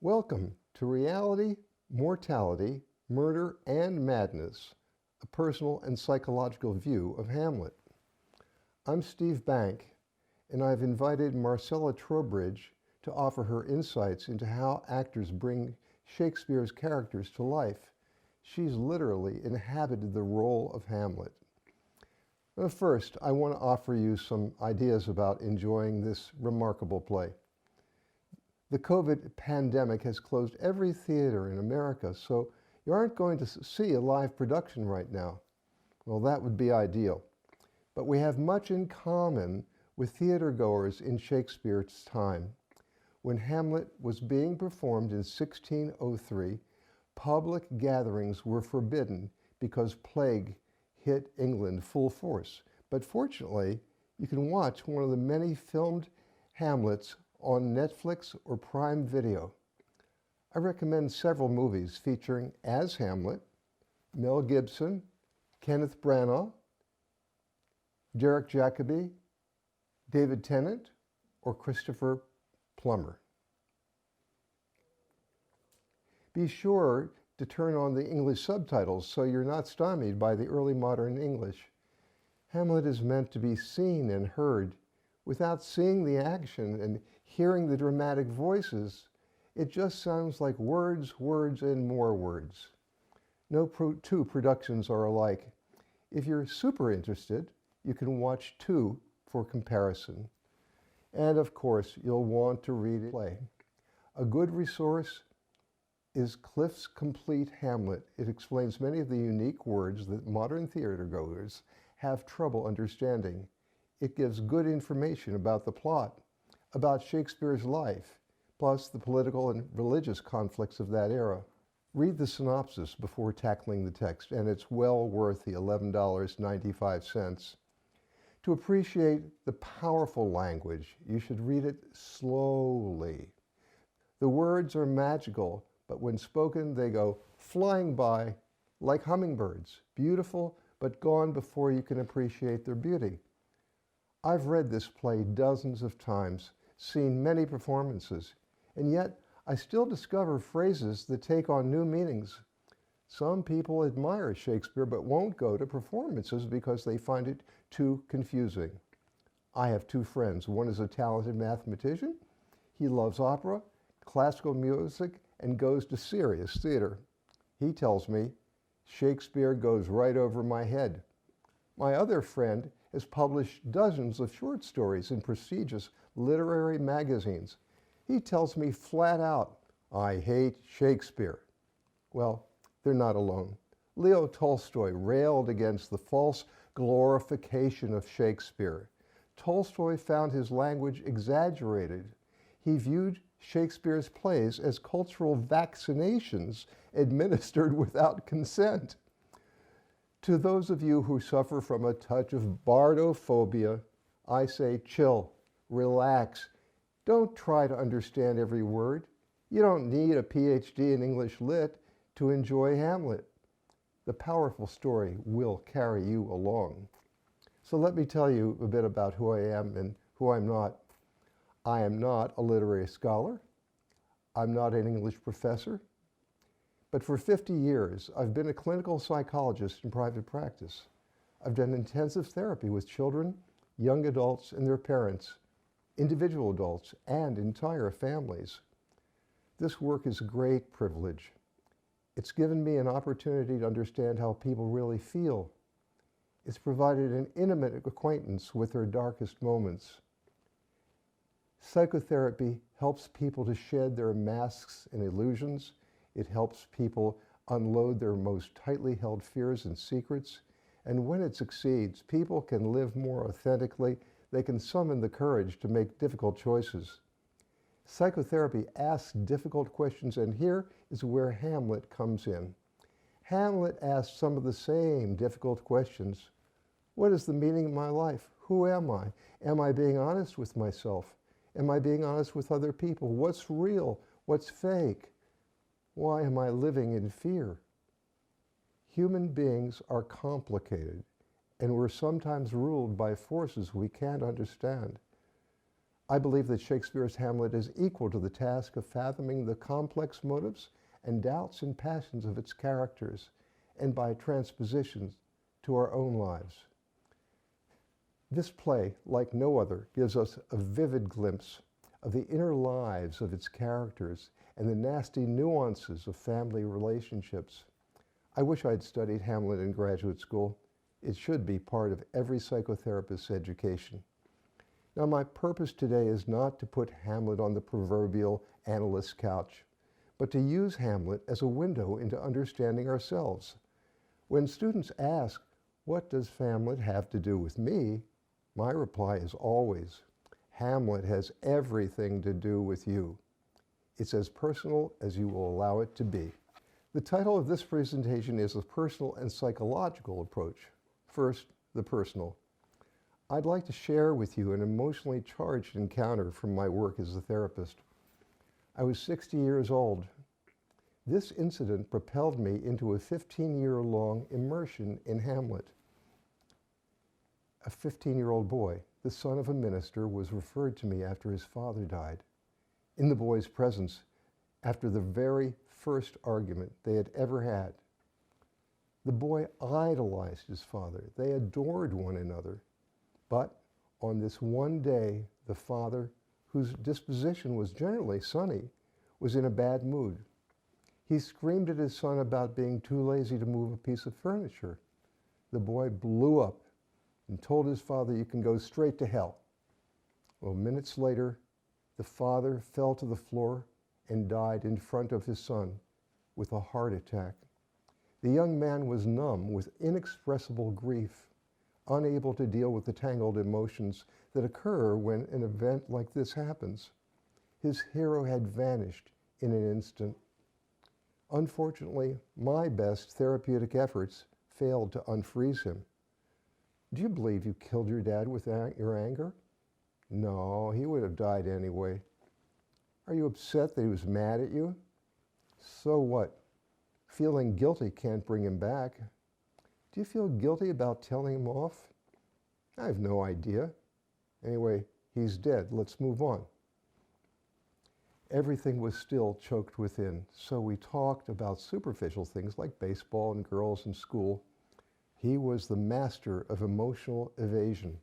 Welcome to Reality, Mortality, Murder, and Madness, a personal and psychological view of Hamlet. I'm Steve Bank, and I've invited Marcella Trowbridge to offer her insights into how actors bring Shakespeare's characters to life. She's literally inhabited the role of Hamlet. Now, first, I want to offer you some ideas about enjoying this remarkable play. The COVID pandemic has closed every theater in America, so you aren't going to see a live production right now. Well, that would be ideal. But we have much in common with theater goers in Shakespeare's time. When Hamlet was being performed in 1603, public gatherings were forbidden because plague hit England full force. But fortunately, you can watch one of the many filmed Hamlets on Netflix or Prime Video. I recommend several movies featuring as Hamlet, Mel Gibson, Kenneth Branagh, Derek Jacobi, David Tennant, or Christopher Plummer. Be sure to turn on the English subtitles so you're not stymied by the early modern English. Hamlet is meant to be seen and heard. Without seeing the action and hearing the dramatic voices, it just sounds like words, words, and more words. No two productions are alike. If you're super interested, you can watch two for comparison. And of course, you'll want to read a play. A good resource is Cliff's Complete Hamlet. It explains many of the unique words that modern theatergoers have trouble understanding. It gives good information about the plot, about Shakespeare's life, plus the political and religious conflicts of that era. Read the synopsis before tackling the text, and it's well worth the $11.95. To appreciate the powerful language, you should read it slowly. The words are magical, but when spoken, they go flying by like hummingbirds, beautiful, but gone before you can appreciate their beauty. I've read this play dozens of times, seen many performances, and yet I still discover phrases that take on new meanings. Some people admire Shakespeare but won't go to performances because they find it too confusing. I have two friends. One is a talented mathematician. He loves opera, classical music, and goes to serious theater. He tells me, Shakespeare goes right over my head. My other friend has published dozens of short stories in prestigious literary magazines. He tells me flat out, I hate Shakespeare. Well, they're not alone. Leo Tolstoy railed against the false glorification of Shakespeare. Tolstoy found his language exaggerated. He viewed Shakespeare's plays as cultural vaccinations administered without consent. To those of you who suffer from a touch of bardophobia, I say chill, relax. Don't try to understand every word. You don't need a PhD in English Lit to enjoy Hamlet. The powerful story will carry you along. So let me tell you a bit about who I am and who I'm not. I am not a literary scholar. I'm not an English professor. But for 50 years, I've been a clinical psychologist in private practice. I've done intensive therapy with children, young adults, and their parents, individual adults, and entire families. This work is a great privilege. It's given me an opportunity to understand how people really feel. It's provided an intimate acquaintance with their darkest moments. Psychotherapy helps people to shed their masks and illusions. It helps people unload their most tightly held fears and secrets. And when it succeeds, people can live more authentically. They can summon the courage to make difficult choices. Psychotherapy asks difficult questions, and here is where Hamlet comes in. Hamlet asks some of the same difficult questions. What is the meaning of my life? Who am I? Am I being honest with myself? Am I being honest with other people? What's real? What's fake? Why am I living in fear? Human beings are complicated, and we're sometimes ruled by forces we can't understand. I believe that Shakespeare's Hamlet is equal to the task of fathoming the complex motives and doubts and passions of its characters, and by transposition to our own lives. This play, like no other, gives us a vivid glimpse of the inner lives of its characters and the nasty nuances of family relationships. I wish I'd studied Hamlet in graduate school. It should be part of every psychotherapist's education. Now, my purpose today is not to put Hamlet on the proverbial analyst's couch, but to use Hamlet as a window into understanding ourselves. When students ask, "What does Hamlet have to do with me?" my reply is always, Hamlet has everything to do with you. It's as personal as you will allow it to be. The title of this presentation is A Personal and Psychological Approach. First, the personal. I'd like to share with you an emotionally charged encounter from my work as a therapist. I was 60 years old. This incident propelled me into a 15-year-long immersion in Hamlet. A 15-year-old boy, the son of a minister, was referred to me after his father died. In the boy's presence, after the very first argument they had ever had, the boy idolized his father. They adored one another. But on this one day, the father, whose disposition was generally sunny, was in a bad mood. He screamed at his son about being too lazy to move a piece of furniture. The boy blew up and told his father, "You can go straight to hell." Well, minutes later, the father fell to the floor and died in front of his son with a heart attack. The young man was numb with inexpressible grief, unable to deal with the tangled emotions that occur when an event like this happens. His hero had vanished in an instant. Unfortunately, my best therapeutic efforts failed to unfreeze him. "Do you believe you killed your dad with your anger?" "No, he would have died anyway." "Are you upset that he was mad at you?" "So what? Feeling guilty can't bring him back." "Do you feel guilty about telling him off?" "I have no idea. Anyway, he's dead. Let's move on." Everything was still choked within, so we talked about superficial things like baseball and girls and school. He was the master of emotional evasion.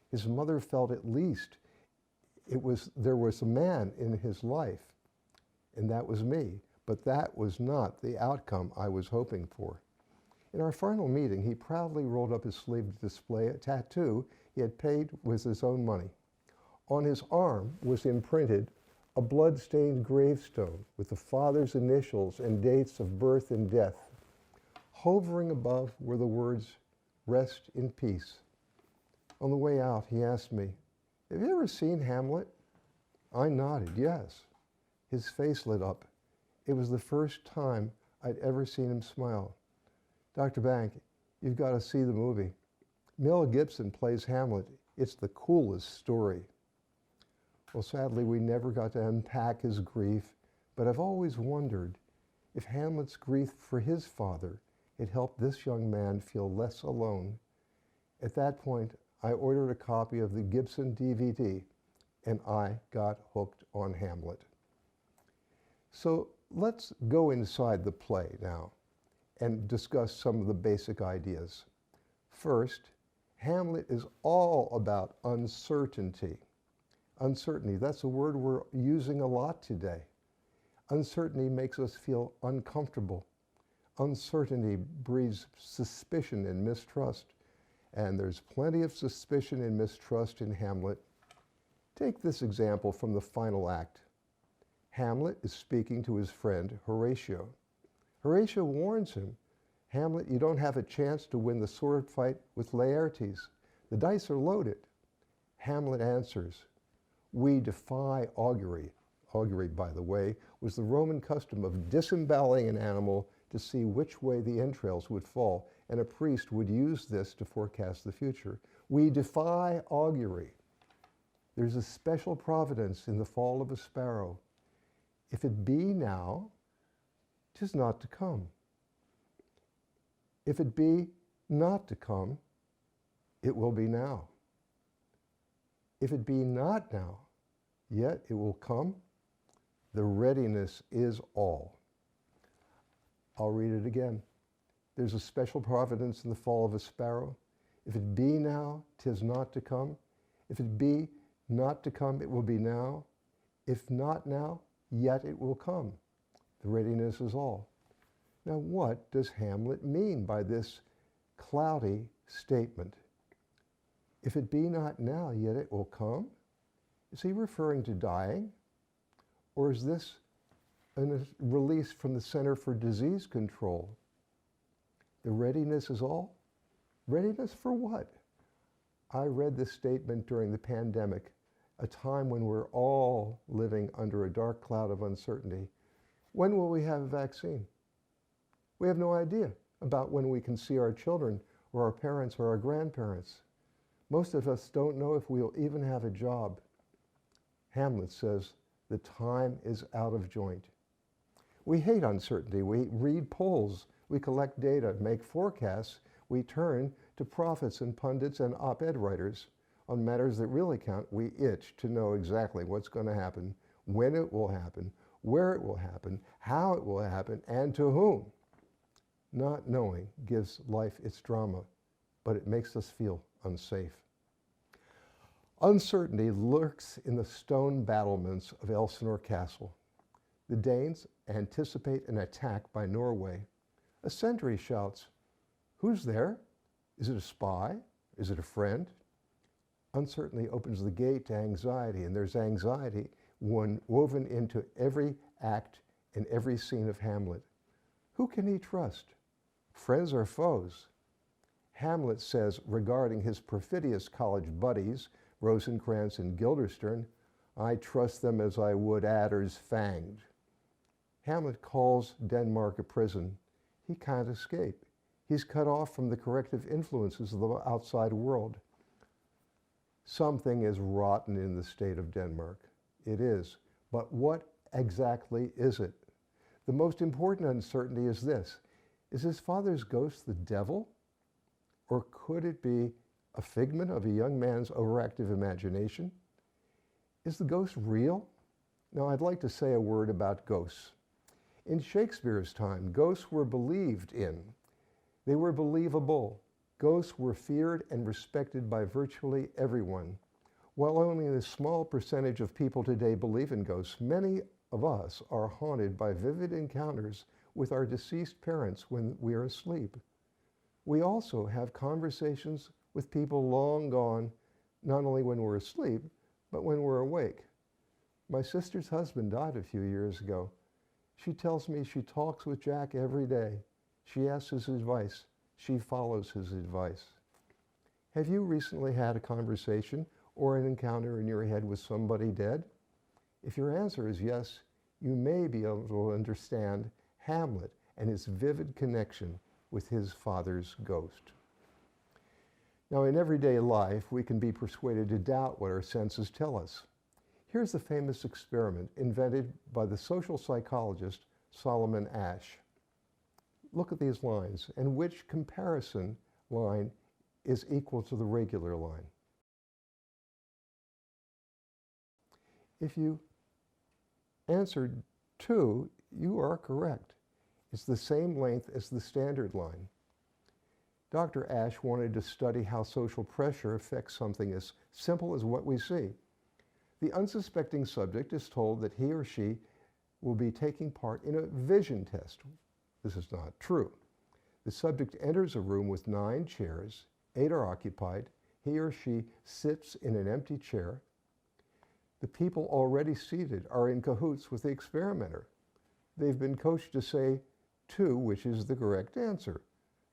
His mother felt at least there was a man in his life, and that was me, but that was not the outcome I was hoping for. In our final meeting, he proudly rolled up his sleeve to display a tattoo he had paid with his own money. On his arm was imprinted a blood-stained gravestone with the father's initials and dates of birth and death. Hovering above were the words, "Rest in peace." On the way out, he asked me, "Have you ever seen Hamlet?" I nodded, yes. His face lit up. It was the first time I'd ever seen him smile. "Dr. Bank, you've got to see the movie. Mel Gibson plays Hamlet. It's the coolest story." Well, sadly, we never got to unpack his grief, but I've always wondered if Hamlet's grief for his father had helped this young man feel less alone. At that point, I ordered a copy of the Gibson DVD, and I got hooked on Hamlet. So let's go inside the play now and discuss some of the basic ideas. First, Hamlet is all about uncertainty. Uncertainty, that's a word we're using a lot today. Uncertainty makes us feel uncomfortable. Uncertainty breeds suspicion and mistrust, and there's plenty of suspicion and mistrust in Hamlet. Take this example from the final act. Hamlet is speaking to his friend Horatio. Horatio warns him, "Hamlet, you don't have a chance to win the sword fight with Laertes. The dice are loaded." Hamlet answers, "We defy augury." Augury, by the way, was the Roman custom of disemboweling an animal to see which way the entrails would fall, and a priest would use this to forecast the future. "We defy augury." There's a special providence in the fall of a sparrow. If it be now, 'tis not to come. If it be not to come, it will be now. If it be not now, yet it will come. The readiness is all. I'll read it again. There's a special providence in the fall of a sparrow. If it be now, 'tis not to come. If it be not to come, it will be now. If not now, yet it will come. The readiness is all. Now, what does Hamlet mean by this cloudy statement? If it be not now, yet it will come? Is he referring to dying? Or is this a release from the Center for Disease Control? The readiness is all? Readiness for what? I read this statement during the pandemic, a time when we're all living under a dark cloud of uncertainty. When will we have a vaccine? We have no idea about when we can see our children or our parents or our grandparents. Most of us don't know if we'll even have a job. Hamlet says, the time is out of joint. We hate uncertainty. We read polls. We collect data, make forecasts. We turn to prophets and pundits and op-ed writers. On matters that really count, we itch to know exactly what's going to happen, when it will happen, where it will happen, how it will happen, and to whom. Not knowing gives life its drama, but it makes us feel unsafe. Uncertainty lurks in the stone battlements of Elsinore Castle. The Danes anticipate an attack by Norway. A sentry shouts, "Who's there? Is it a spy? Is it a friend?" Uncertainty opens the gate to anxiety, and there's anxiety woven into every act and every scene of Hamlet. Who can he trust? Friends or foes? Hamlet says regarding his perfidious college buddies, Rosencrantz and Guildenstern, "I trust them as I would adders fanged." Hamlet calls Denmark a prison. He can't escape. He's cut off from the corrective influences of the outside world. Something is rotten in the state of Denmark. It is. But what exactly is it? The most important uncertainty is this. Is his father's ghost the devil? Or could it be a figment of a young man's overactive imagination? Is the ghost real? Now, I'd like to say a word about ghosts. In Shakespeare's time, ghosts were believed in. They were believable. Ghosts were feared and respected by virtually everyone. While only a small percentage of people today believe in ghosts, many of us are haunted by vivid encounters with our deceased parents when we are asleep. We also have conversations with people long gone, not only when we're asleep, but when we're awake. My sister's husband died a few years ago. She tells me she talks with Jack every day. She asks his advice. She follows his advice. Have you recently had a conversation or an encounter in your head with somebody dead? If your answer is yes, you may be able to understand Hamlet and his vivid connection with his father's ghost. Now, in everyday life, we can be persuaded to doubt what our senses tell us. Here's the famous experiment invented by the social psychologist Solomon Asch. Look at these lines, and which comparison line is equal to the regular line? If you answered 2, you are correct. It's the same length as the standard line. Dr. Asch wanted to study how social pressure affects something as simple as what we see. The unsuspecting subject is told that he or she will be taking part in a vision test. This is not true. The subject enters a room with 9 chairs, 8 are occupied. He or she sits in an empty chair. The people already seated are in cahoots with the experimenter. They've been coached to say 2, which is the correct answer.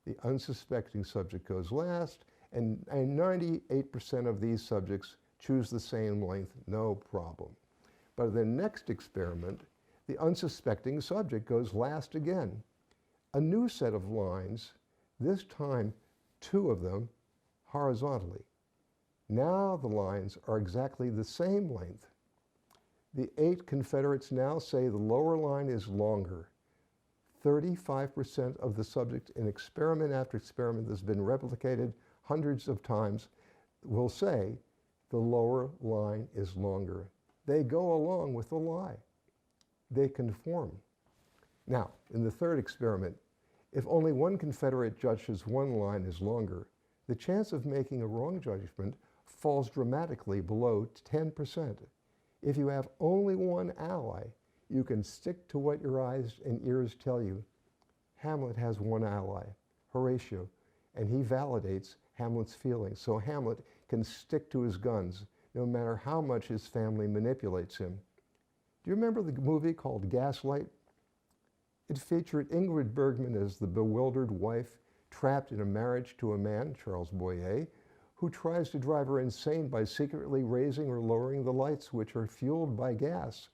The unsuspecting subject goes last, and 98% of these subjects choose the same length, no problem. But in the next experiment, the unsuspecting subject goes last again. A new set of lines, this time 2 of them horizontally. Now the lines are exactly the same length. The 8 Confederates now say the lower line is longer. 35% of the subjects in experiment after experiment that's been replicated hundreds of times will say the lower line is longer. They go along with the lie. They conform. Now, in the third experiment, if only one Confederate judge's one line is longer, the chance of making a wrong judgment falls dramatically below 10%. If you have only one ally, you can stick to what your eyes and ears tell you. Hamlet has one ally, Horatio, and he validates Hamlet's feelings, so Hamlet can stick to his guns no matter how much his family manipulates him. Do you remember the movie called Gaslight? It featured Ingrid Bergman as the bewildered wife trapped in a marriage to a man, Charles Boyer, who tries to drive her insane by secretly raising or lowering the lights, which are fueled by gas.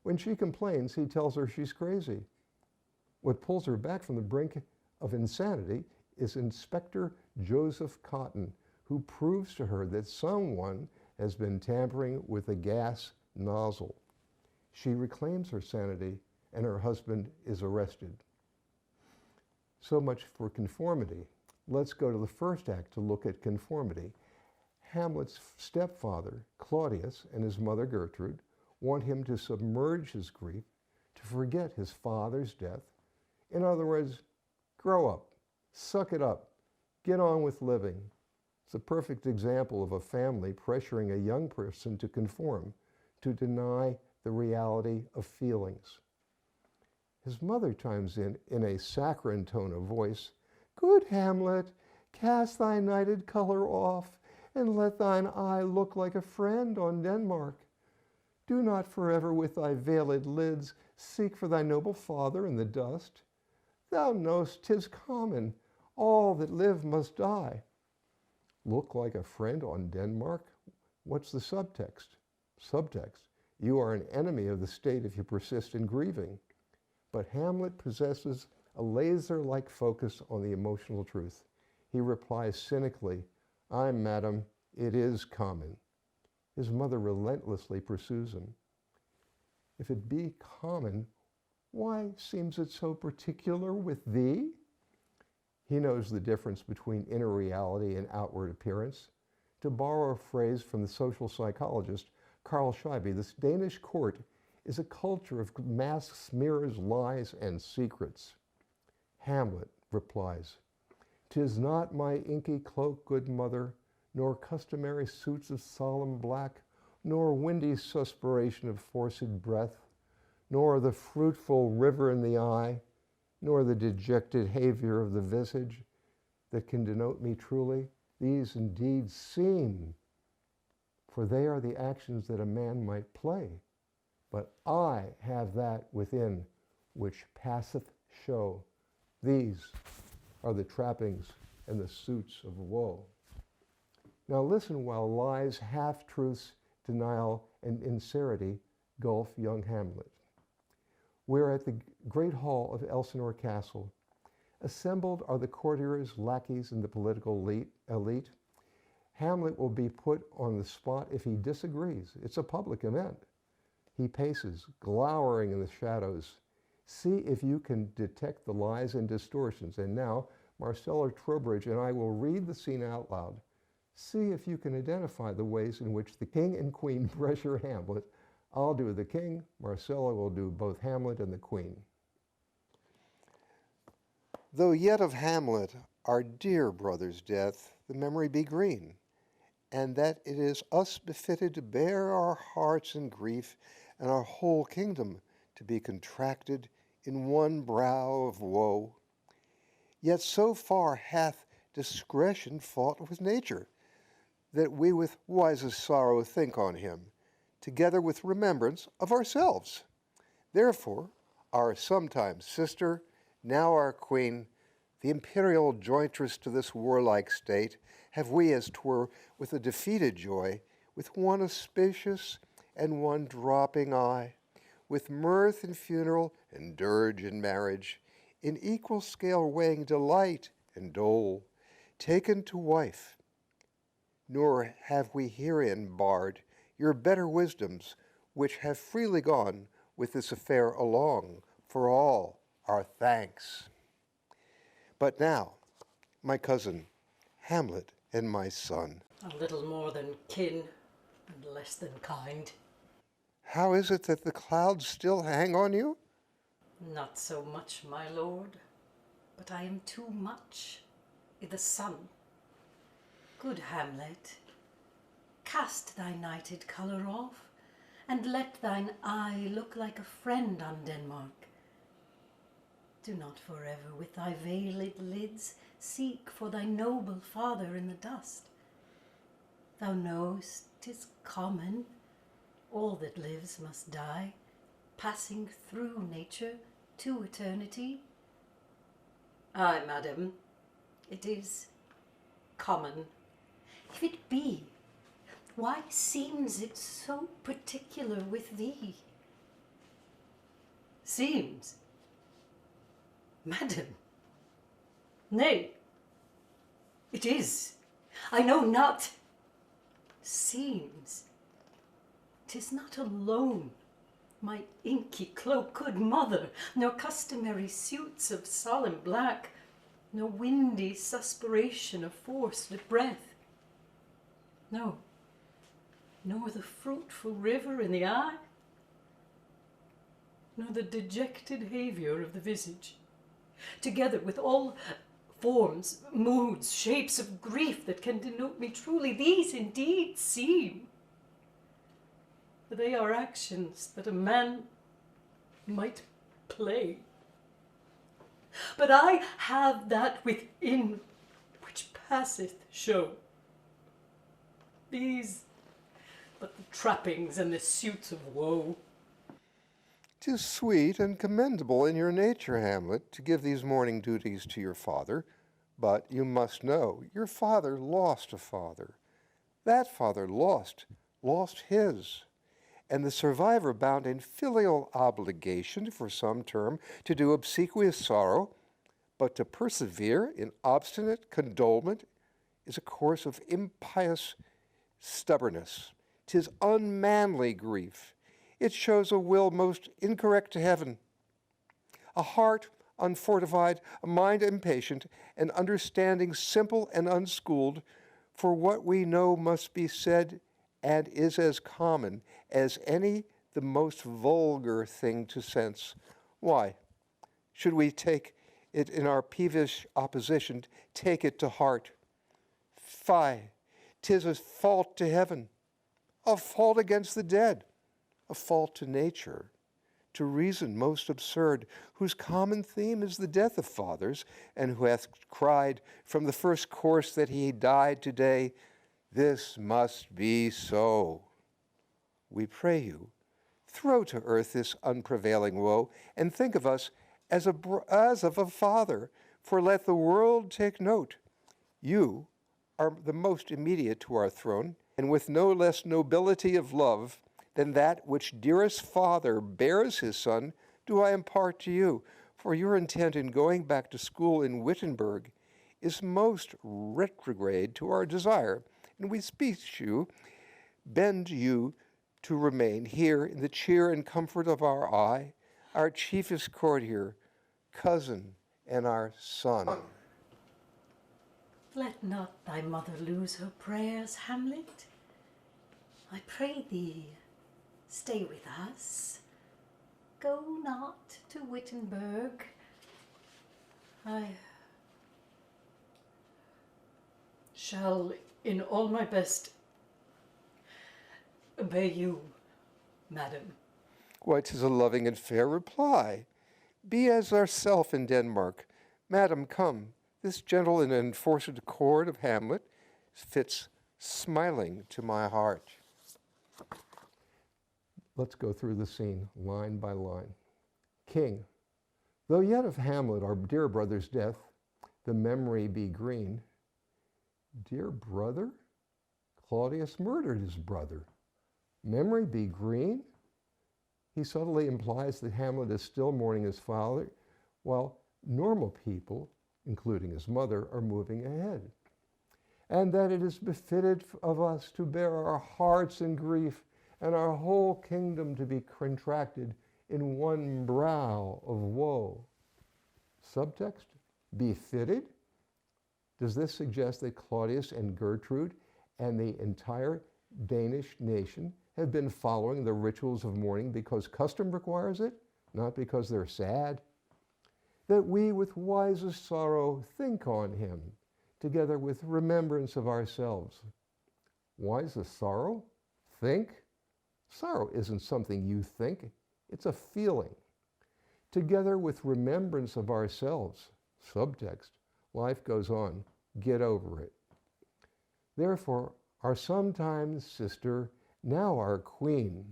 When she complains, he tells her she's crazy. What pulls her back from the brink of insanity is Inspector Joseph Cotton, who proves to her that someone has been tampering with a gas nozzle. She reclaims her sanity, and her husband is arrested. So much for conformity. Let's go to the first act to look at conformity. Hamlet's stepfather, Claudius, and his mother, Gertrude, want him to submerge his grief, to forget his father's death. In other words, grow up, suck it up, get on with living. It's a perfect example of a family pressuring a young person to conform, to deny the reality of feelings. His mother chimes in a saccharine tone of voice, "Good Hamlet, cast thy nighted color off, and let thine eye look like a friend on Denmark. Do not forever with thy veiled lids seek for thy noble father in the dust. Thou know'st 'tis common, all that live must die." Look like a friend on Denmark? What's the subtext? Subtext, you are an enemy of the state if you persist in grieving. But Hamlet possesses a laser-like focus on the emotional truth. He replies cynically, "Aye, madam, it is common." His mother relentlessly pursues him. If it be common, why seems it so particular with thee? He knows the difference between inner reality and outward appearance. To borrow a phrase from the social psychologist Carl Scheibe, this Danish court is a culture of masks, mirrors, lies, and secrets. Hamlet replies, "'Tis not my inky cloak, good mother, nor customary suits of solemn black, nor windy suspiration of forced breath, nor the fruitful river in the eye, nor the dejected behavior of the visage that can denote me truly. These indeed seem, for they are the actions that a man might play. But I have that within which passeth show. These are the trappings and the suits of woe." Now listen while lies, half-truths, denial, and insincerity gulf young Hamlet. We're at the great hall of Elsinore Castle. Assembled are the courtiers, lackeys, and the political elite. Hamlet will be put on the spot if he disagrees. It's a public event. He paces, glowering in the shadows. See if you can detect the lies and distortions. And now, Marcella Trowbridge and I will read the scene out loud. See if you can identify the ways in which the king and queen pressure Hamlet. I'll do the king, Marcella will do both Hamlet and the queen. "Though yet of Hamlet, our dear brother's death, the memory be green, and that it is us befitted to bear our hearts in grief, and our whole kingdom to be contracted in one brow of woe. Yet so far hath discretion fought with nature, that we with wisest sorrow think on him, together with remembrance of ourselves. Therefore, our sometime sister, now our queen, the imperial jointress to this warlike state, have we, as 'twere, with a defeated joy, with one auspicious and one dropping eye, with mirth in funeral and dirge in marriage, in equal scale weighing delight and dole, taken to wife. Nor have we herein barred your better wisdoms, which have freely gone with this affair along, for all our thanks. But now, my cousin, Hamlet and my son." A little more than kin and less than kind. How is it that the clouds still hang on you? Not so much, my lord, but I am too much i' the sun. Good Hamlet, cast thy nighted colour off, and let thine eye look like a friend on Denmark. Do not forever with thy veiled lids seek for thy noble father in the dust. Thou know'st 'tis common, all that lives must die, passing through nature to eternity. Aye, madam, it is common. If it be, why seems it so particular with thee? Seems? Madam, nay, it is, I know not. Seems, 'tis not alone my inky cloak, good mother, nor customary suits of solemn black, no windy suspiration of forced breath. No, nor the fruitful river in the eye, nor the dejected haviour of the visage, together with all forms, moods, shapes of grief that can denote me truly. These indeed seem, for they are actions that a man might play. But I have that within which passeth show. These but the trappings and the suits of woe. 'Tis sweet and commendable in your nature, Hamlet, to give these morning duties to your father, but you must know your father lost a father. That father lost his, and the survivor bound in filial obligation for some term to do obsequious sorrow, but to persevere in obstinate condolement is a course of impious stubbornness. 'Tis unmanly grief. It shows a will most incorrect to heaven, a heart unfortified, a mind impatient, an understanding simple and unschooled, for what we know must be said and is as common as any the most vulgar thing to sense. Why should we take it in our peevish opposition, take it to heart? Fie, 'tis a fault to heaven, a fault against the dead, a fault to nature, to reason most absurd, whose common theme is the death of fathers, and who hath cried from the first course that he died today, this must be so. We pray you, throw to earth this unprevailing woe, and think of us as of a father, for let the world take note. You are the most immediate to our throne, and with no less nobility of love than that which dearest father bears his son, do I impart to you. For your intent in going back to school in Wittenberg is most retrograde to our desire, and we beseech you, bend you to remain here in the cheer and comfort of our eye, our chiefest courtier, cousin, and our son. Let not thy mother lose her prayers, Hamlet. I pray thee, stay with us. Go not to Wittenberg. I shall, in all my best, obey you, madam. Why, 'tis a loving and fair reply. Be as ourself in Denmark. Madam, come, this gentle and enforced accord of Hamlet fits smiling to my heart. Let's go through the scene, line by line. King, though yet of Hamlet, our dear brother's death, the memory be green. Dear brother? Claudius murdered his brother. Memory be green? He subtly implies that Hamlet is still mourning his father, while normal people, including his mother, are moving ahead. And that it is befitted of us to bear our hearts in grief and our whole kingdom to be contracted in one brow of woe. Subtext, befitted? Does this suggest that Claudius and Gertrude and the entire Danish nation have been following the rituals of mourning because custom requires it, not because they're sad. That we with wisest sorrow think on him, together with remembrance of ourselves. Wisest sorrow? Think? Sorrow isn't something you think, it's a feeling. Together with remembrance of ourselves. Subtext, life goes on, get over it. Therefore, our sometime sister, now our queen,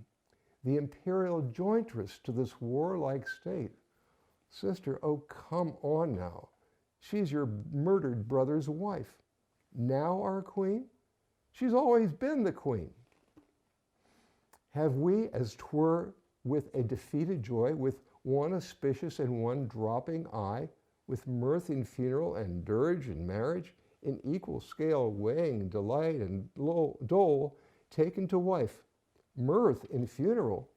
the imperial jointress to this warlike state. Sister, oh come on now, she's your murdered brother's wife. Now our queen? She's always been the queen. Have we, as 'twere with a defeated joy, with one auspicious and one dropping eye, with mirth in funeral and dirge in marriage, in equal scale weighing delight and dole, taken to wife, mirth in funeral,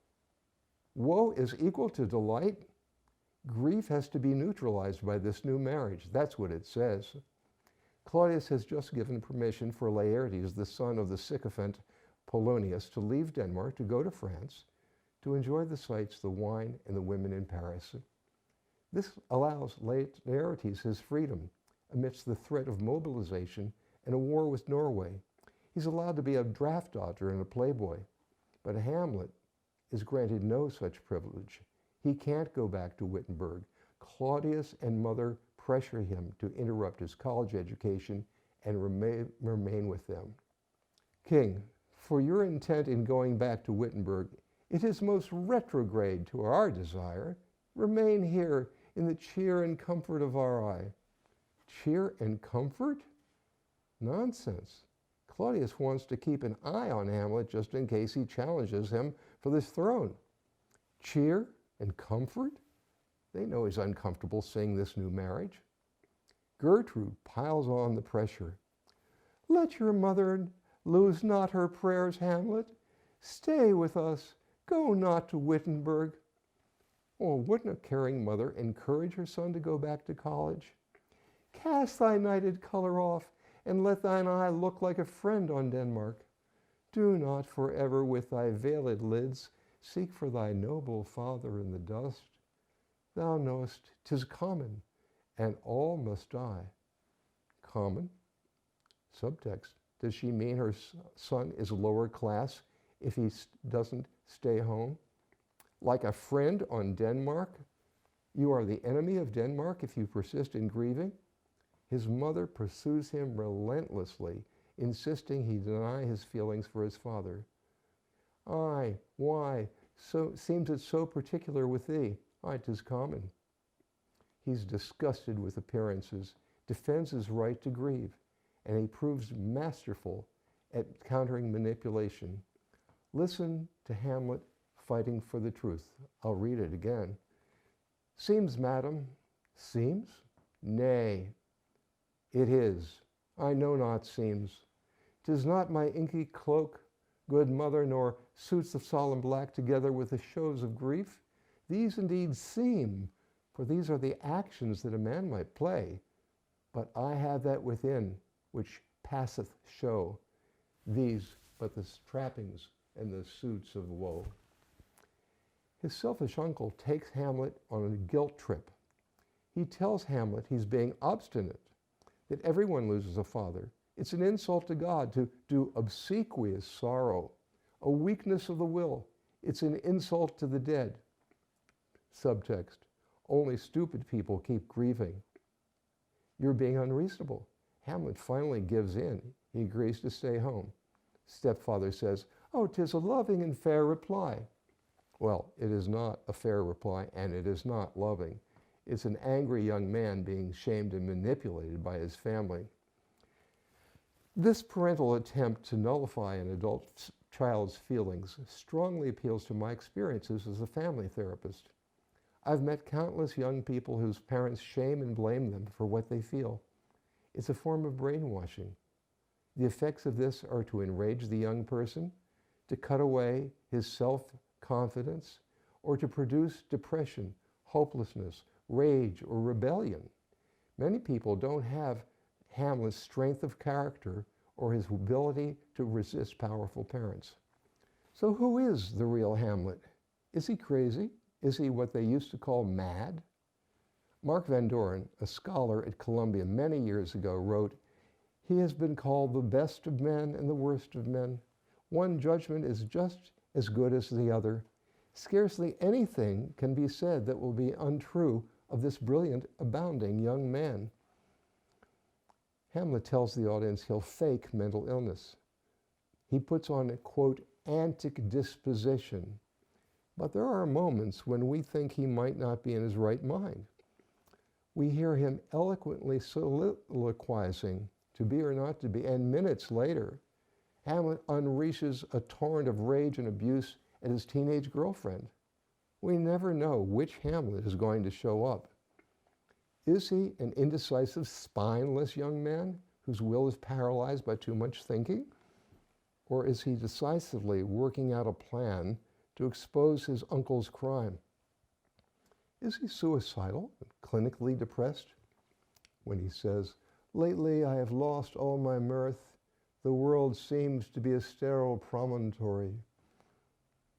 woe is equal to delight? Grief has to be neutralized by this new marriage. That's what it says. Claudius has just given permission for Laertes, the son of the sycophant Polonius, to leave Denmark to go to France to enjoy the sights, the wine, and the women in Paris. This allows Laertes his freedom amidst the threat of mobilization and a war with Norway. He's allowed to be a draft dodger and a playboy, but Hamlet is granted no such privilege. He can't go back to Wittenberg. Claudius and mother pressure him to interrupt his college education and remain with them. King, for your intent in going back to Wittenberg, it is most retrograde to our desire. Remain here in the cheer and comfort of our eye. Cheer and comfort? Nonsense. Claudius wants to keep an eye on Hamlet just in case he challenges him for this throne. Cheer and comfort? They know he's uncomfortable seeing this new marriage. Gertrude piles on the pressure. Let your mother lose not her prayers, Hamlet. Stay with us. Go not to Wittenberg. Oh, wouldn't a caring mother encourage her son to go back to college? Cast thy nighted color off, and let thine eye look like a friend on Denmark. Do not forever with thy veiled lids seek for thy noble father in the dust. Thou knowest 'tis common, and all must die. Common? Subtext, does she mean her son is lower class if he doesn't stay home? Like a friend on Denmark? You are the enemy of Denmark if you persist in grieving? His mother pursues him relentlessly, insisting he deny his feelings for his father. Aye, why? So seems it so particular with thee? Aye, 'tis common. He's disgusted with appearances, defends his right to grieve, and he proves masterful at countering manipulation. Listen to Hamlet fighting for the truth. I'll read it again. Seems, madam, seems? Nay, it is. I know not seems. 'Tis not my inky cloak, good mother, nor suits of solemn black together with the shows of grief. These indeed seem, for these are the actions that a man might play. But I have that within which passeth show. These but the trappings and the suits of woe. His selfish uncle takes Hamlet on a guilt trip. He tells Hamlet he's being obstinate, that everyone loses a father. It's an insult to God to do obsequious sorrow, a weakness of the will. It's an insult to the dead. Subtext, only stupid people keep grieving. You're being unreasonable. Hamlet finally gives in. He agrees to stay home. Stepfather says, oh, 'tis a loving and fair reply. Well, it is not a fair reply, and it is not loving. It's an angry young man being shamed and manipulated by his family. This parental attempt to nullify an adult child's feelings strongly appeals to my experiences as a family therapist. I've met countless young people whose parents shame and blame them for what they feel. It's a form of brainwashing. The effects of this are to enrage the young person, to cut away his self-confidence, or to produce depression, hopelessness, rage, or rebellion. Many people don't have Hamlet's strength of character or his ability to resist powerful parents. So who is the real Hamlet? Is he crazy? Is he what they used to call mad? Mark Van Doren, a scholar at Columbia many years ago, wrote, "He has been called the best of men and the worst of men. One judgment is just as good as the other. Scarcely anything can be said that will be untrue of this brilliant, abounding young man." Hamlet tells the audience he'll fake mental illness. He puts on a, quote, antic disposition. But there are moments when we think he might not be in his right mind. We hear him eloquently soliloquizing to be or not to be, and minutes later, Hamlet unleashes a torrent of rage and abuse at his teenage girlfriend. We never know which Hamlet is going to show up. Is he an indecisive, spineless young man whose will is paralyzed by too much thinking? Or is he decisively working out a plan to expose his uncle's crime? Is he suicidal, clinically depressed? When he says, "Lately I have lost all my mirth. The world seems to be a sterile promontory."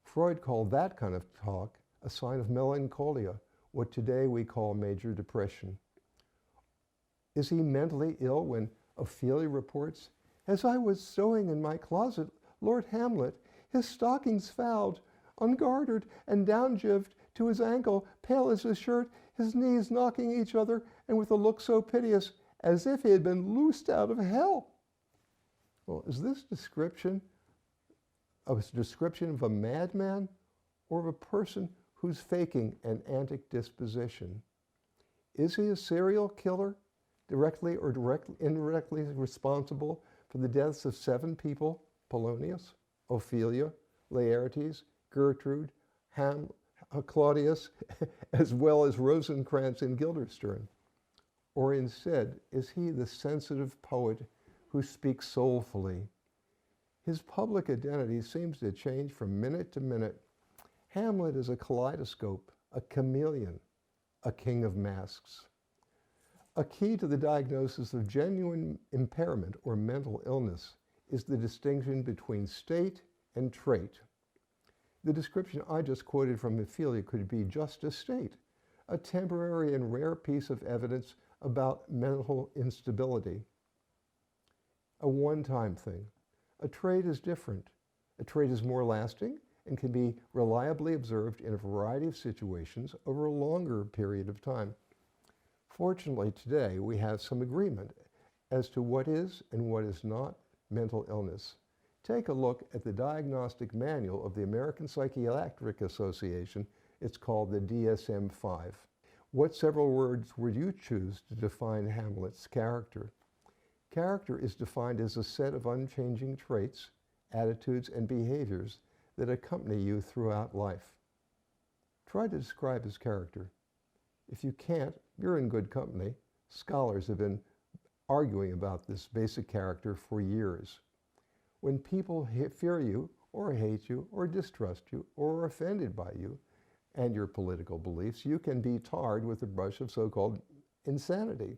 Freud called that kind of talk a sign of melancholia, what today we call major depression. Is he mentally ill when Ophelia reports, "As I was sewing in my closet, Lord Hamlet, his stockings fouled, ungartered and downjived to his ankle, pale as his shirt, his knees knocking each other, and with a look so piteous, as if he had been loosed out of hell." Well, is this description of a madman or of a person who's faking an antic disposition? Is he a serial killer, directly or indirectly responsible for the deaths of 7 people, Polonius, Ophelia, Laertes, Gertrude, Claudius, as well as Rosencrantz and Guildenstern? Or instead, is he the sensitive poet who speaks soulfully? His public identity seems to change from minute to minute. Hamlet is a kaleidoscope, a chameleon, a king of masks. A key to the diagnosis of genuine impairment or mental illness is the distinction between state and trait. The description I just quoted from Ophelia could be just a state, a temporary and rare piece of evidence about mental instability. A one-time thing. A trait is different. A trait is more lasting and can be reliably observed in a variety of situations over a longer period of time. Fortunately, today we have some agreement as to what is and what is not mental illness. Take a look at the diagnostic manual of the American Psychiatric Association. It's called the DSM-5. What several words would you choose to define Hamlet's character? Character is defined as a set of unchanging traits, attitudes, and behaviors that accompany you throughout life. Try to describe his character. If you can't, you're in good company. Scholars have been arguing about this basic character for years. When people fear you, or hate you, or distrust you, or are offended by you and your political beliefs, you can be tarred with a brush of so-called insanity.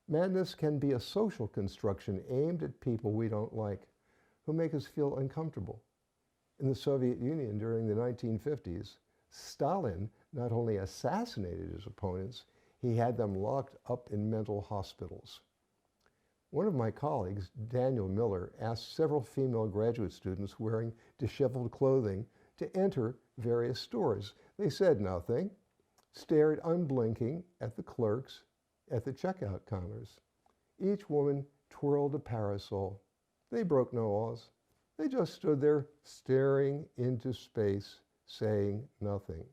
Madness can be a social construction aimed at people we don't like, who make us feel uncomfortable. In the Soviet Union during the 1950s, Stalin not only assassinated his opponents, he had them locked up in mental hospitals. One of my colleagues, Daniel Miller, asked several female graduate students wearing disheveled clothing to enter various stores. They said nothing, stared unblinking at the clerks at the checkout counters. Each woman twirled a parasol. They broke no laws. They just stood there staring into space, saying nothing.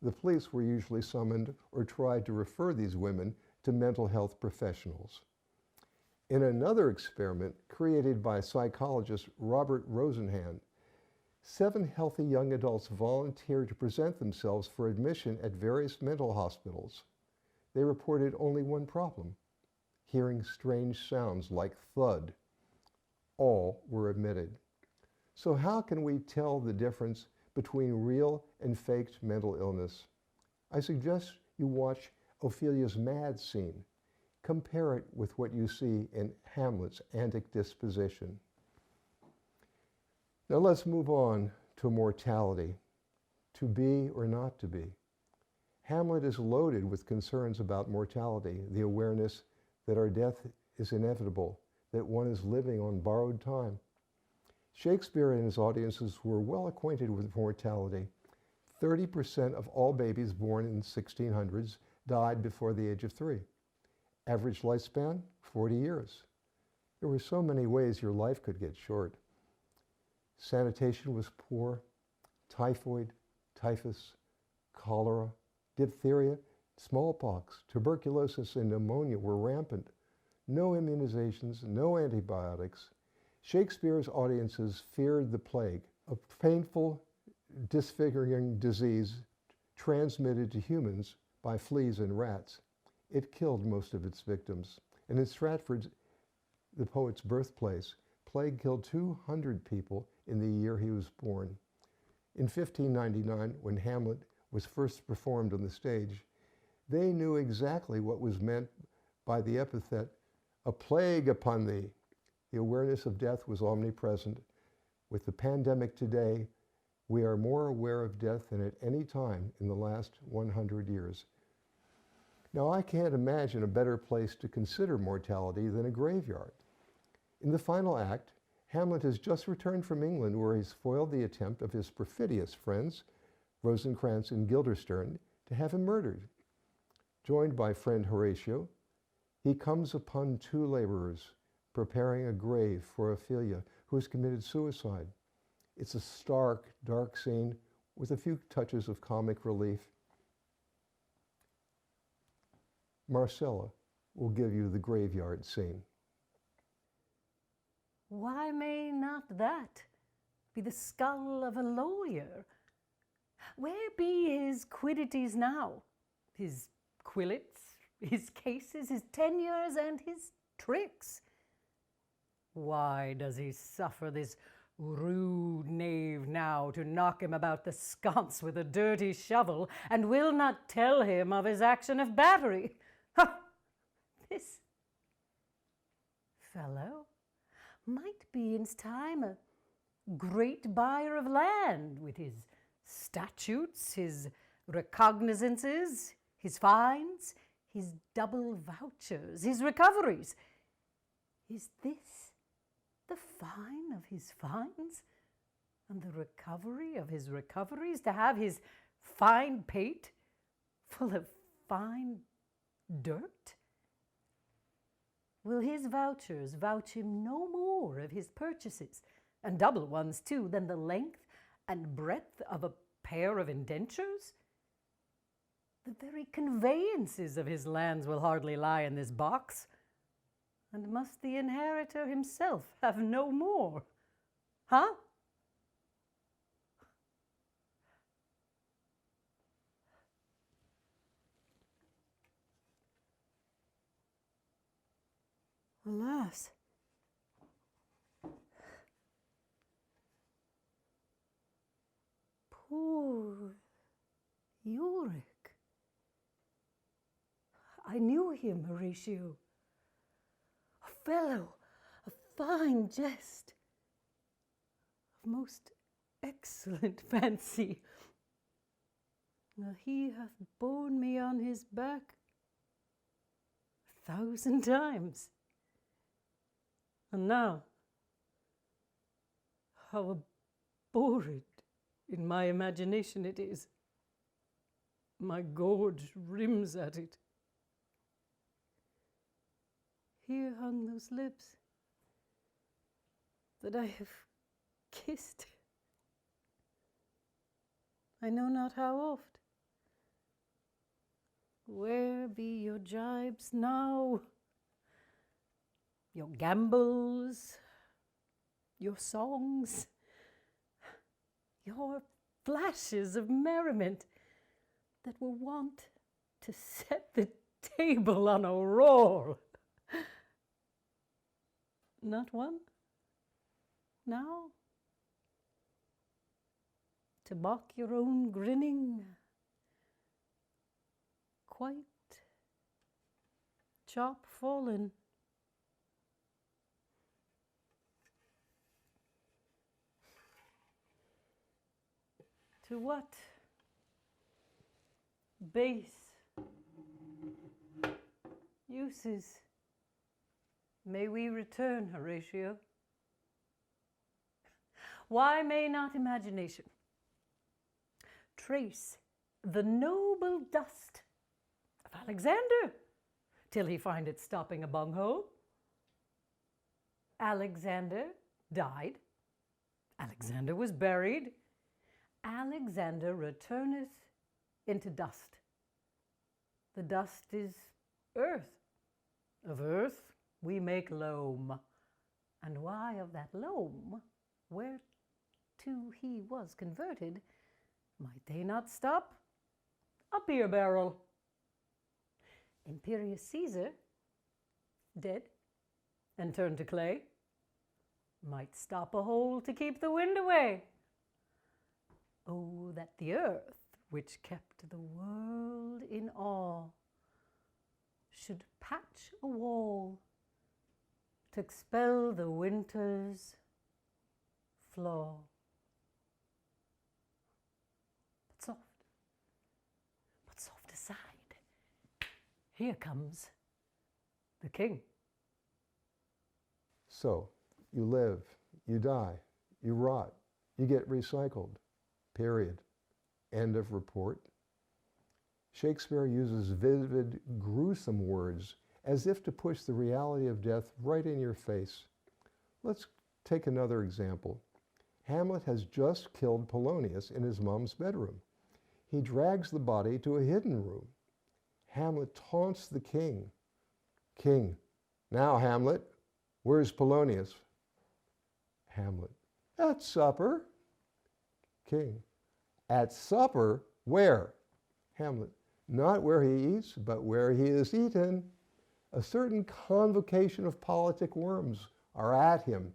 The police were usually summoned or tried to refer these women to mental health professionals. In another experiment created by psychologist Robert Rosenhan, 7 healthy young adults volunteered to present themselves for admission at various mental hospitals. They reported only one problem: hearing strange sounds like thud. All were admitted. So how can we tell the difference between real and faked mental illness? I suggest you watch Ophelia's mad scene. Compare it with what you see in Hamlet's antic disposition. Now let's move on to mortality, to be or not to be. Hamlet is loaded with concerns about mortality, the awareness that our death is inevitable, that one is living on borrowed time. Shakespeare and his audiences were well acquainted with mortality. 30% of all babies born in the 1600s died before the age of 3. Average lifespan, 40 years. There were so many ways your life could get short. Sanitation was poor. Typhoid, typhus, cholera, diphtheria, smallpox, tuberculosis, and pneumonia were rampant. No immunizations, no antibiotics. Shakespeare's audiences feared the plague, a painful, disfiguring disease transmitted to humans by fleas and rats. It killed most of its victims. And in Stratford, the poet's birthplace, plague killed 200 people in the year he was born. In 1599, when Hamlet was first performed on the stage, they knew exactly what was meant by the epithet, "a plague upon thee." The awareness of death was omnipresent. With the pandemic today, we are more aware of death than at any time in the last 100 years. Now, I can't imagine a better place to consider mortality than a graveyard. In the final act, Hamlet has just returned from England, where he's foiled the attempt of his perfidious friends, Rosencrantz and Guildenstern, to have him murdered. Joined by friend Horatio, he comes upon 2 laborers preparing a grave for Ophelia, who has committed suicide. It's a stark, dark scene with a few touches of comic relief. Marcella will give you the graveyard scene. Why may not that be the skull of a lawyer? Where be his quiddities now? His quillets, his cases, his tenures, and his tricks? Why does he suffer this rude knave now to knock him about the sconce with a dirty shovel, and will not tell him of his action of battery? Ha! This fellow might be in time a great buyer of land, with his statutes, his recognizances, his fines, his double vouchers, his recoveries. Is this the fine of his fines, and the recovery of his recoveries, to have his fine pate full of fine dirt? Will his vouchers vouch him no more of his purchases, and double ones too, than the length and breadth of a pair of indentures? The very conveyances of his lands will hardly lie in this box. And must the inheritor himself have no more? Huh? Alas, poor Yorick. I knew him, Horatio. A fellow of fine jest, of most excellent fancy. Now he hath borne me on his back 1,000 times. And now, how abhorred in my imagination it is. My gorge rims at it. Here hung those lips that I have kissed, I know not how oft. Where be your jibes now? Your gambols, your songs, your flashes of merriment that were wont to set the table on a roll? Not one now? To mock your own grinning, quite chop fallen. To what base uses may we return, Horatio? Why may not imagination trace the noble dust of Alexander till he find it stopping a bunghole? Alexander died. Alexander was buried. Alexander returneth into dust. The dust is earth. Of earth we make loam. And why of that loam, whereto he was converted, might they not stop a beer barrel? Imperious Caesar, dead and turned to clay, might stop a hole to keep the wind away. Oh, that the earth, which kept the world in awe, should patch a wall to expel the winter's flaw. But soft aside. Here comes the king. So, you live, you die, you rot, you get recycled. Period. End of report. Shakespeare uses vivid, gruesome words as if to push the reality of death right in your face. Let's take another example. Hamlet has just killed Polonius in his mom's bedroom. He drags the body to a hidden room. Hamlet taunts the king. King, now Hamlet, where's Polonius? Hamlet, at supper. King, at supper, where? Hamlet, not where he eats, but where he is eaten. A certain convocation of politic worms are at him.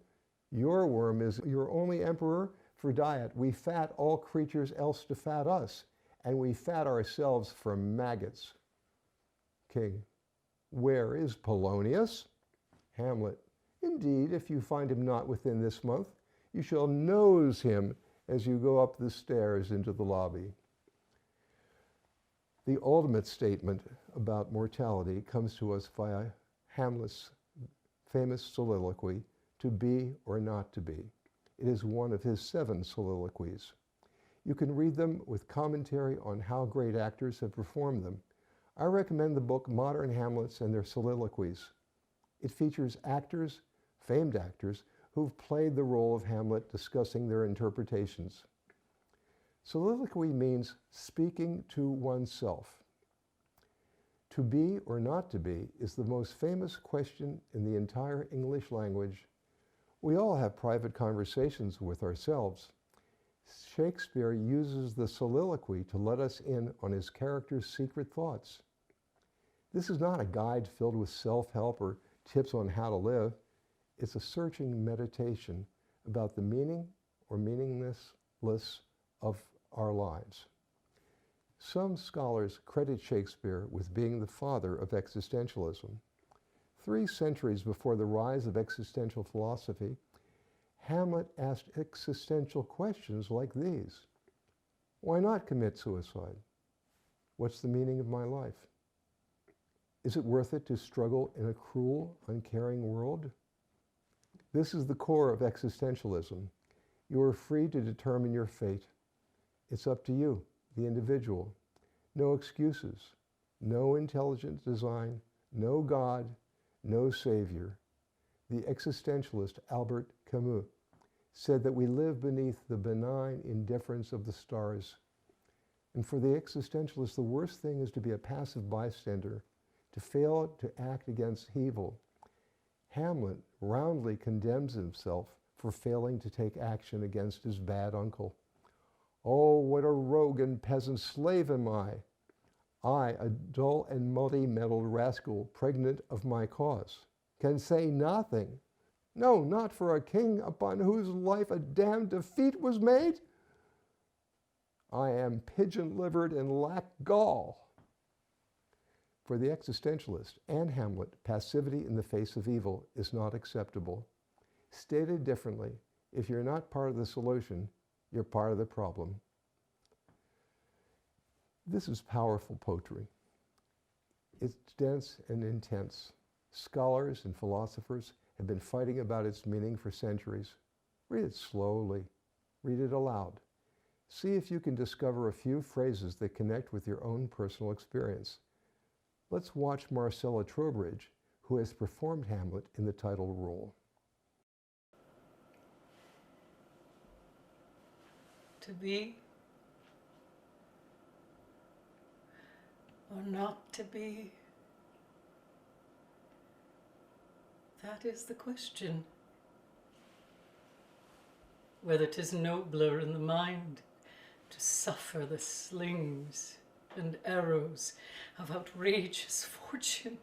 Your worm is your only emperor for diet. We fat all creatures else to fat us, and we fat ourselves for maggots. King, where is Polonius? Hamlet, indeed, if you find him not within this month, you shall nose him as you go up the stairs into the lobby. The ultimate statement about mortality comes to us via Hamlet's famous soliloquy, to be or not to be. It is one of his 7 soliloquies. You can read them with commentary on how great actors have performed them. I recommend the book Modern Hamlets and Their Soliloquies. It features actors, famed actors, who've played the role of Hamlet discussing their interpretations. Soliloquy means speaking to oneself. To be or not to be is the most famous question in the entire English language. We all have private conversations with ourselves. Shakespeare uses the soliloquy to let us in on his character's secret thoughts. This is not a guide filled with self-help or tips on how to live. It's a searching meditation about the meaning or meaninglessness of our lives. Some scholars credit Shakespeare with being the father of existentialism. 3 centuries before the rise of existential philosophy, Hamlet asked existential questions like these. Why not commit suicide? What's the meaning of my life? Is it worth it to struggle in a cruel, uncaring world? This is the core of existentialism. You are free to determine your fate. It's up to you, the individual. No excuses, no intelligent design, no God, no Savior. The existentialist Albert Camus said that we live beneath the benign indifference of the stars. And for the existentialist, the worst thing is to be a passive bystander, to fail to act against evil. Hamlet roundly condemns himself for failing to take action against his bad uncle. Oh, what a rogue and peasant slave am I! I, a dull and multi-mettled rascal, pregnant of my cause, can say nothing. No, not for a king upon whose life a damned defeat was made. I am pigeon-livered and lack gall. For the existentialist and Hamlet, passivity in the face of evil is not acceptable. Stated differently, if you're not part of the solution, you're part of the problem. This is powerful poetry. It's dense and intense. Scholars and philosophers have been fighting about its meaning for centuries. Read it slowly. Read it aloud. See if you can discover a few phrases that connect with your own personal experience. Let's watch Marcella Trowbridge, who has performed Hamlet in the title role. To be or not to be? That is the question. Whether 'tis nobler in the mind to suffer the slings and arrows of outrageous fortune,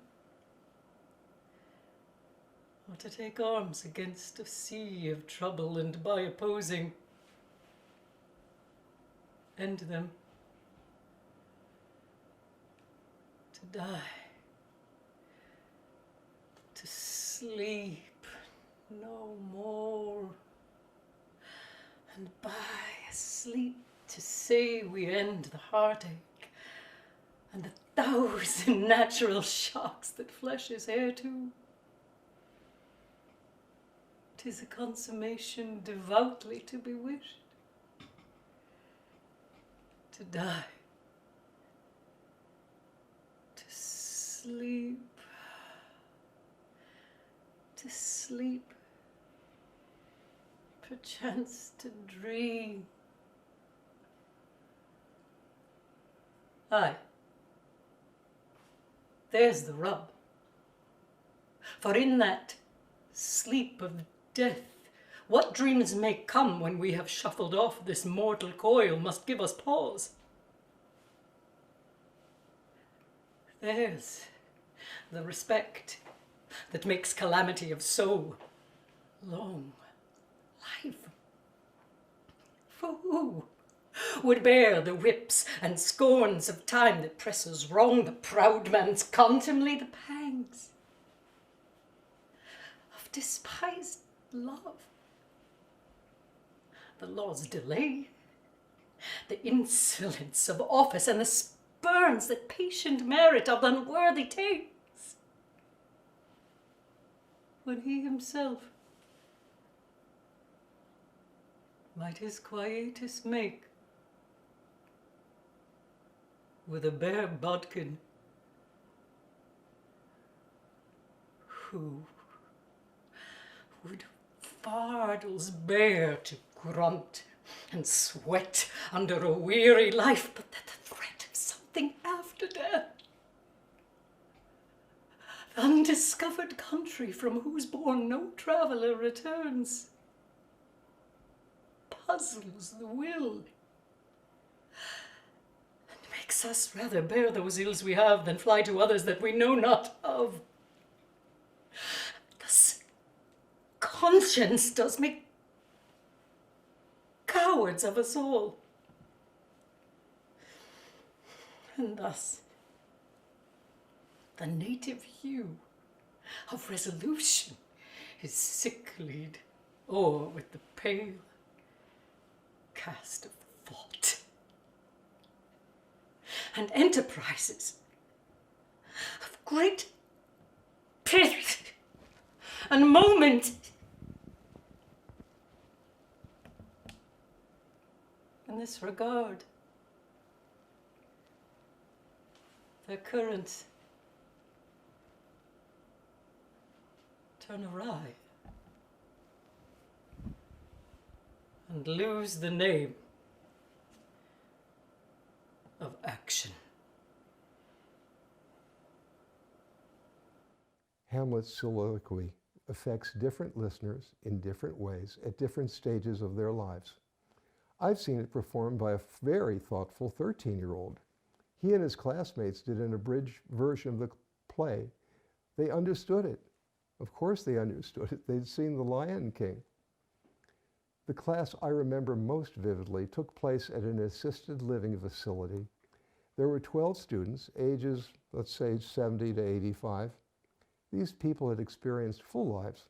or to take arms against a sea of trouble and by opposing end them, to die, to sleep no more, and by sleep to say we end the heartache and the 1,000 natural shocks that flesh is heir to. 'Tis a consummation devoutly to be wished. To die, to sleep, perchance to dream. Aye, there's the rub. For in that sleep of death, what dreams may come when we have shuffled off this mortal coil must give us pause. There's the respect that makes calamity of so long life. For who would bear the whips and scorns of time that presses wrong the proud man's contumely, the pangs of despised love, the law's delay, the insolence of office, and the spurns that patient merit of unworthy takes, when he himself might his quietus make with a bare bodkin? Who would fardels bear to grunt and sweat under a weary life, but that the threat of something after death, the undiscovered country from whose bourne no traveller returns, puzzles the will and makes us rather bear those ills we have than fly to others that we know not of. Thus conscience does make cowards of us all, and thus the native hue of resolution is sicklied o'er with the pale cast of thought, and enterprises of great pith and moment in this regard, their currents turn awry and lose the name of action. Hamlet's soliloquy affects different listeners in different ways at different stages of their lives. I've seen it performed by a very thoughtful 13-year-old. He and his classmates did an abridged version of the play. They understood it. Of course they understood it. They'd seen The Lion King. The class I remember most vividly took place at an assisted living facility. There were 12 students, ages, let's say, 70 to 85. These people had experienced full lives.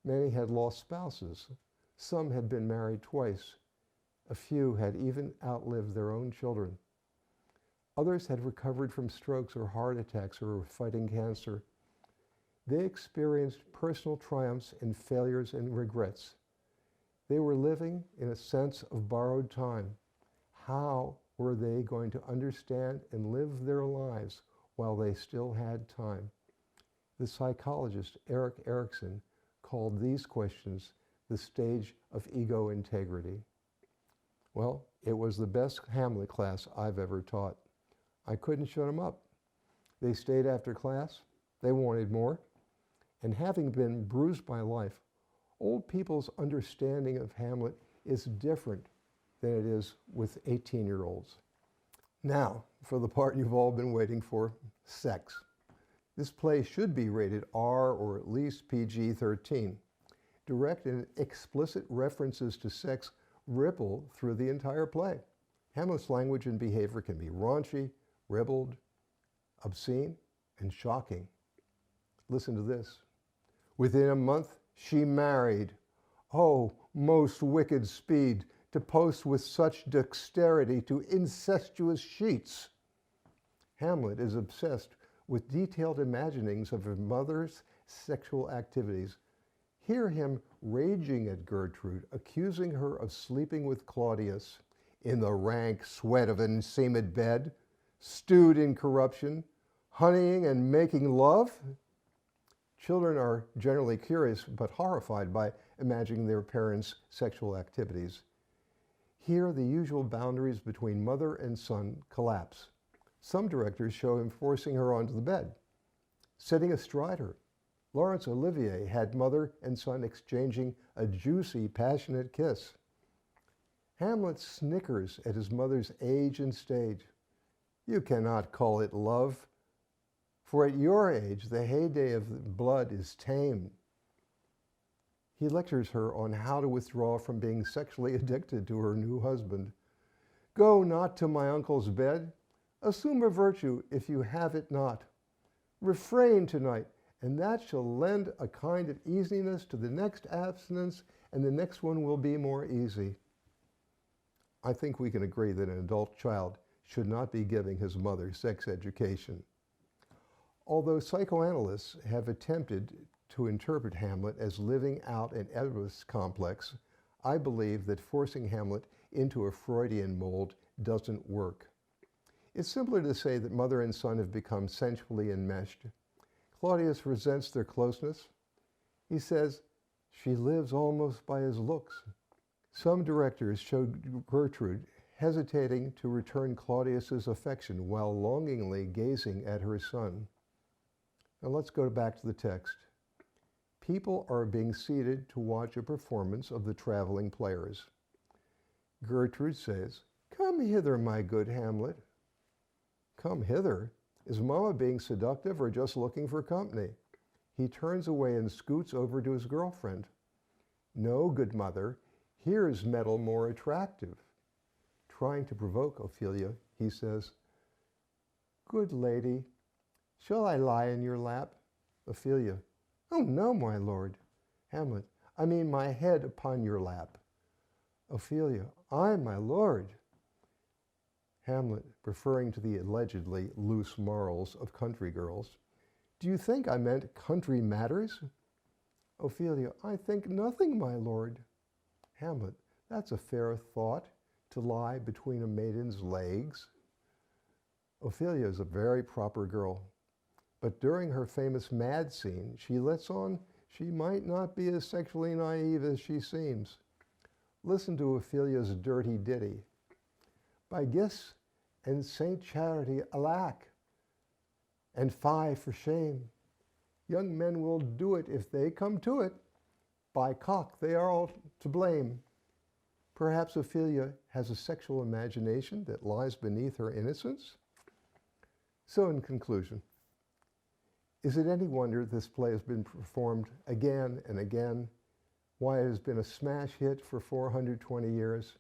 Many had lost spouses. Some had been married twice. A few had even outlived their own children. Others had recovered from strokes or heart attacks or were fighting cancer. They experienced personal triumphs and failures and regrets. They were living in a sense of borrowed time. How were they going to understand and live their lives while they still had time? The psychologist Erik Erikson called these questions the stage of ego integrity. Well, it was the best Hamlet class I've ever taught. I couldn't shut them up. They stayed after class. They wanted more. And having been bruised by life, old people's understanding of Hamlet is different than it is with 18-year-olds. Now, for the part you've all been waiting for, sex. This play should be rated R or at least PG-13. Direct and explicit references to sex ripple through the entire play. Hamlet's language and behavior can be raunchy, ribald, obscene, and shocking. Listen to this. Within a month, she married. Oh, most wicked speed, to post with such dexterity to incestuous sheets. Hamlet is obsessed with detailed imaginings of her mother's sexual activities. Hear him raging at Gertrude, accusing her of sleeping with Claudius in the rank sweat of an enseamed bed, stewed in corruption, honeying and making love. Children are generally curious but horrified by imagining their parents' sexual activities. Here, the usual boundaries between mother and son collapse. Some directors show him forcing her onto the bed, sitting astride her. Laurence Olivier had mother and son exchanging a juicy, passionate kiss. Hamlet snickers at his mother's age and stage. You cannot call it love, for at your age the heyday of blood is tame. He lectures her on how to withdraw from being sexually addicted to her new husband. Go not to my uncle's bed. Assume a virtue if you have it not. Refrain tonight, and that shall lend a kind of easiness to the next abstinence, and the next one will be more easy. I think we can agree that an adult child should not be giving his mother sex education. Although psychoanalysts have attempted to interpret Hamlet as living out an Oedipus complex, I believe that forcing Hamlet into a Freudian mold doesn't work. It's simpler to say that mother and son have become sensually enmeshed. Claudius resents their closeness. He says, she lives almost by his looks. Some directors showed Gertrude hesitating to return Claudius's affection while longingly gazing at her son. Now let's go back to the text. People are being seated to watch a performance of the traveling players. Gertrude says, "Come hither, my good Hamlet." Come hither? Is Mama being seductive or just looking for company? He turns away and scoots over to his girlfriend. No, good mother, here is metal more attractive. Trying to provoke Ophelia, he says, "Good lady, shall I lie in your lap?" Ophelia, "Oh no, my lord." Hamlet, "I mean my head upon your lap." Ophelia, "Aye, my lord." Hamlet, referring to the allegedly loose morals of country girls, "Do you think I meant country matters?" Ophelia, "I think nothing, my lord." Hamlet, "That's a fair thought, to lie between a maiden's legs." Ophelia is a very proper girl, but during her famous mad scene, she lets on she might not be as sexually naive as she seems. Listen to Ophelia's dirty ditty. By gifts and Saint Charity, alack, and fie for shame. Young men will do it if they come to it. By cock, they are all to blame. Perhaps Ophelia has a sexual imagination that lies beneath her innocence? So in conclusion, is it any wonder this play has been performed again and again? Why it has been a smash hit for 420 years?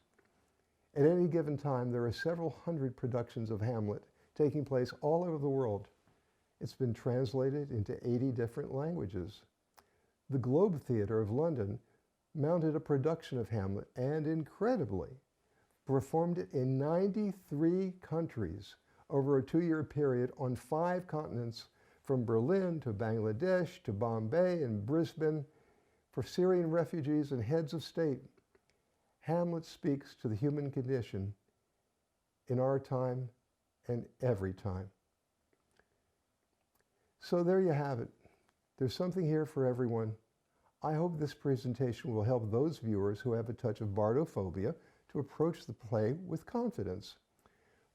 At any given time, there are several hundred productions of Hamlet taking place all over the world. It's been translated into 80 different languages. The Globe Theatre of London mounted a production of Hamlet and, incredibly, performed it in 93 countries over a 2-year period on 5 continents, from Berlin to Bangladesh to Bombay and Brisbane, for Syrian refugees and heads of state. Hamlet speaks to the human condition in our time and every time. So there you have it. There's something here for everyone. I hope this presentation will help those viewers who have a touch of bardophobia to approach the play with confidence.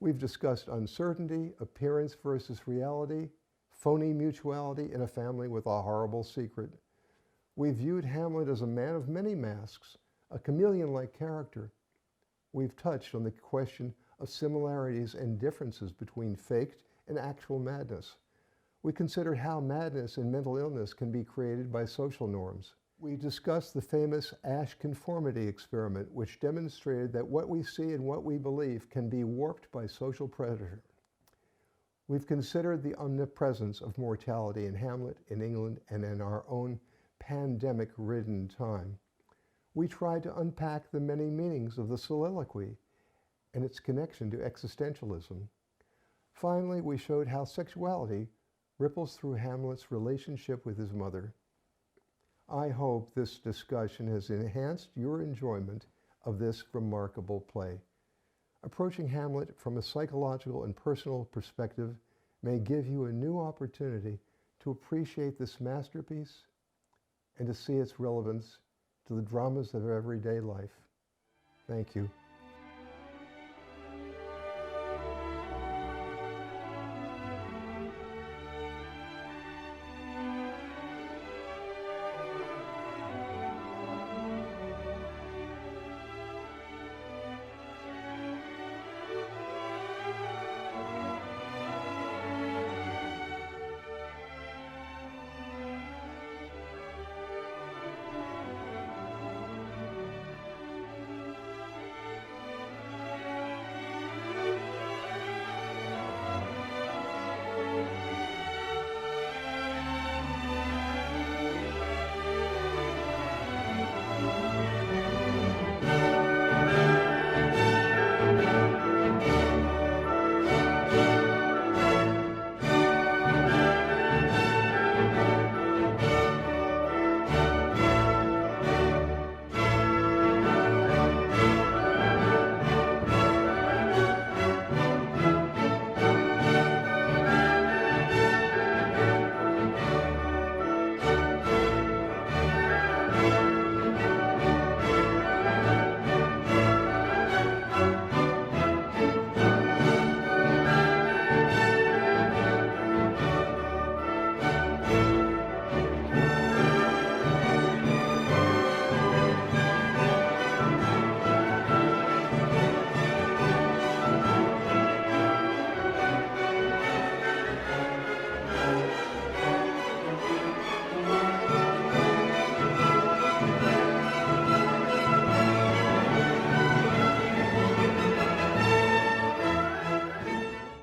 We've discussed uncertainty, appearance versus reality, phony mutuality in a family with a horrible secret. We viewed Hamlet as a man of many masks, a chameleon-like character. We've touched on the question of similarities and differences between faked and actual madness. We considered how madness and mental illness can be created by social norms. We discussed the famous Ash conformity experiment, which demonstrated that what we see and what we believe can be warped by social pressure. We've considered the omnipresence of mortality in Hamlet, in England, and in our own pandemic-ridden time. We tried to unpack the many meanings of the soliloquy and its connection to existentialism. Finally, we showed how sexuality ripples through Hamlet's relationship with his mother. I hope this discussion has enhanced your enjoyment of this remarkable play. Approaching Hamlet from a psychological and personal perspective may give you a new opportunity to appreciate this masterpiece and to see its relevance to the dramas of everyday life. Thank you.